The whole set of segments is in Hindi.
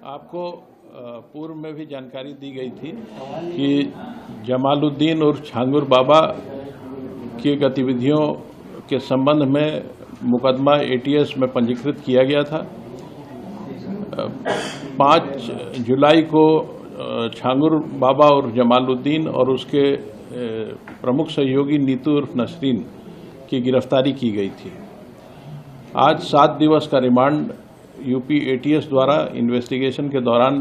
आपको पूर्व में भी जानकारी दी गई थी कि जमालुद्दीन और छांगुर बाबा की गतिविधियों के संबंध में मुकदमा एटीएस में पंजीकृत किया गया था। 5 जुलाई को छांगुर बाबा और जमालुद्दीन और उसके प्रमुख सहयोगी नीतू उर्फ नसरीन की गिरफ्तारी की गई थी। आज 7 दिवस का रिमांड यूपी एटीएस द्वारा इन्वेस्टिगेशन के दौरान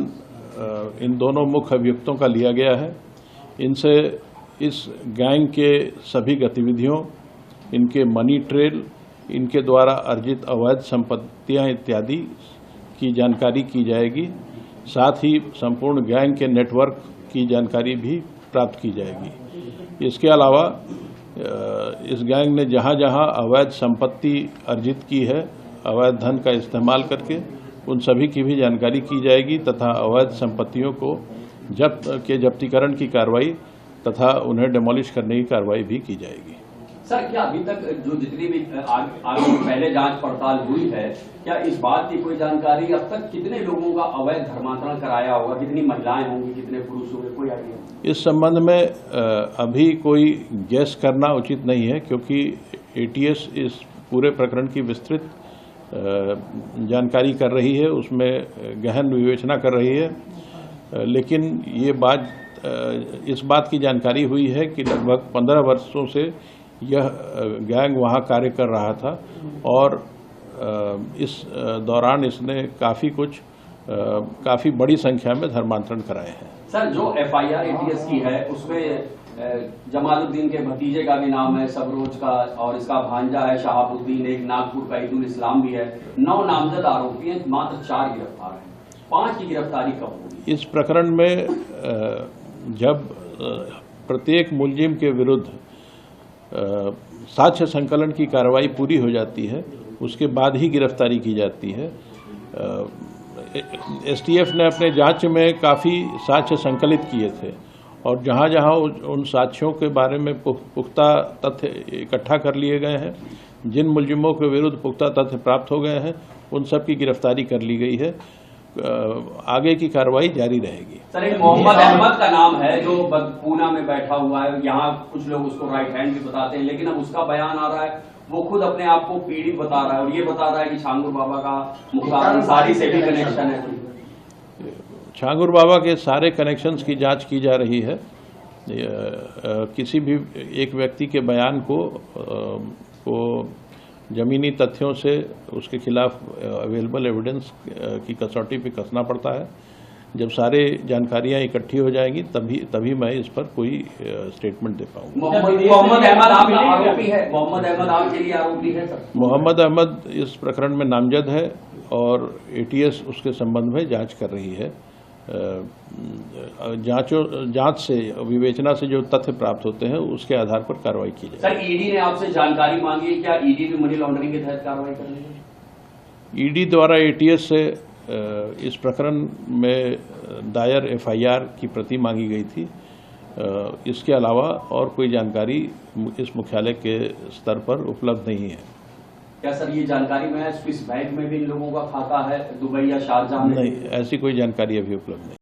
इन दोनों मुख्य अभियुक्तों का लिया गया है। इनसे इस गैंग के सभी गतिविधियों, इनके मनी ट्रेल, इनके द्वारा अर्जित अवैध संपत्तियां इत्यादि की जानकारी की जाएगी। साथ ही संपूर्ण गैंग के नेटवर्क की जानकारी भी प्राप्त की जाएगी। इसके अलावा इस गैंग ने जहां जहां अवैध संपत्ति अर्जित की है, अवैध धन का इस्तेमाल करके, उन सभी की भी जानकारी की जाएगी तथा अवैध संपत्तियों को जब्तीकरण की कार्रवाई तथा उन्हें डिमोलिश करने की कार्रवाई भी की जाएगी। सर, क्या अभी तक जो जितनी भी आगे पहले जांच पड़ताल हुई है, क्या इस बात की कोई जानकारी अब तक कितने लोगों का अवैध धर्मांतरण कराया होगा, कितनी महिलाएं होंगी, कितने पुरुष होंगे, कोई आइडिया? इस संबंध में अभी कोई गैस करना उचित नहीं है, क्योंकि एटीएस इस पूरे प्रकरण की विस्तृत जानकारी कर रही है, उसमें गहन विवेचना कर रही है। लेकिन ये इस बात की जानकारी हुई है कि लगभग 15 वर्षों से यह गैंग वहाँ कार्य कर रहा था और इस दौरान इसने काफ़ी बड़ी संख्या में धर्मांतरण कराए हैं। सर, जो एफआईआर एटीएस की है उसमें जमालुद्दीन के भतीजे का भी नाम है, सबरोज का, और इसका भांजा है शहाबुद्दीन, एक नागपुर का ईदुल इस्लाम भी है। 9 नामजद आरोपी हैं, मात्र 4 गिरफ्तार हैं। 5 की गिरफ्तारी कब होगी? इस प्रकरण में जब प्रत्येक मुलजिम के विरुद्ध साक्ष्य संकलन की कार्रवाई पूरी हो जाती है, उसके बाद ही गिरफ्तारी की जाती है। एसटीएफ ने अपने जांच में काफ़ी साक्ष्य संकलित किए थे और जहां जहां उन साक्ष्यों के बारे में पुख्ता तथ्य इकट्ठा कर लिए गए हैं, जिन मुलजिमों के विरुद्ध पुख्ता तथ्य प्राप्त हो गए हैं, उन सब की गिरफ्तारी कर ली गई है। आगे की कार्रवाई जारी रहेगी। सर, एक मोहम्मद अहमद का नाम है जो पूना में बैठा हुआ है, यहाँ कुछ लोग उसको राइट हैंड भी बताते हैं, लेकिन अब उसका बयान आ रहा है, वो खुद अपने आप को पीड़ित बता रहा है और ये बता रहा है कि छांगुर बाबा का मुख्तार अंसारी से भी कनेक्शन है। छांगुर बाबा के सारे कनेक्शंस की जांच की जा रही है। किसी भी एक व्यक्ति के बयान को जमीनी तथ्यों से उसके खिलाफ अवेलेबल एविडेंस की कसौटी पे कसना पड़ता है। जब सारे जानकारियां इकट्ठी हो जाएंगी तभी मैं इस पर कोई स्टेटमेंट दे पाऊंगा। मोहम्मद अहमद आपका आरोपी है? मोहम्मद अहमद आपके लिए आरोपी है सर? मोहम्मद अहमद इस प्रकरण में नामजद है और एटीएस उसके संबंध में जांच कर रही है। जांच से, विवेचना से जो तथ्य प्राप्त होते हैं उसके आधार पर कार्रवाई की जाए। सर, ईडी ने आपसे जानकारी मांगी है, क्या ईडी भी मनी लॉन्ड्रिंग के तहत कार्रवाई कर रही है? ईडी द्वारा एटीएस से इस प्रकरण में दायर एफआईआर की प्रति मांगी गई थी। इसके अलावा और कोई जानकारी इस मुख्यालय के स्तर पर उपलब्ध नहीं है। क्या सर ये जानकारी में स्विस बैंक में भी इन लोगों का खाता है, दुबई या शारजाह में? नहीं, ऐसी कोई जानकारी अभी उपलब्ध नहीं।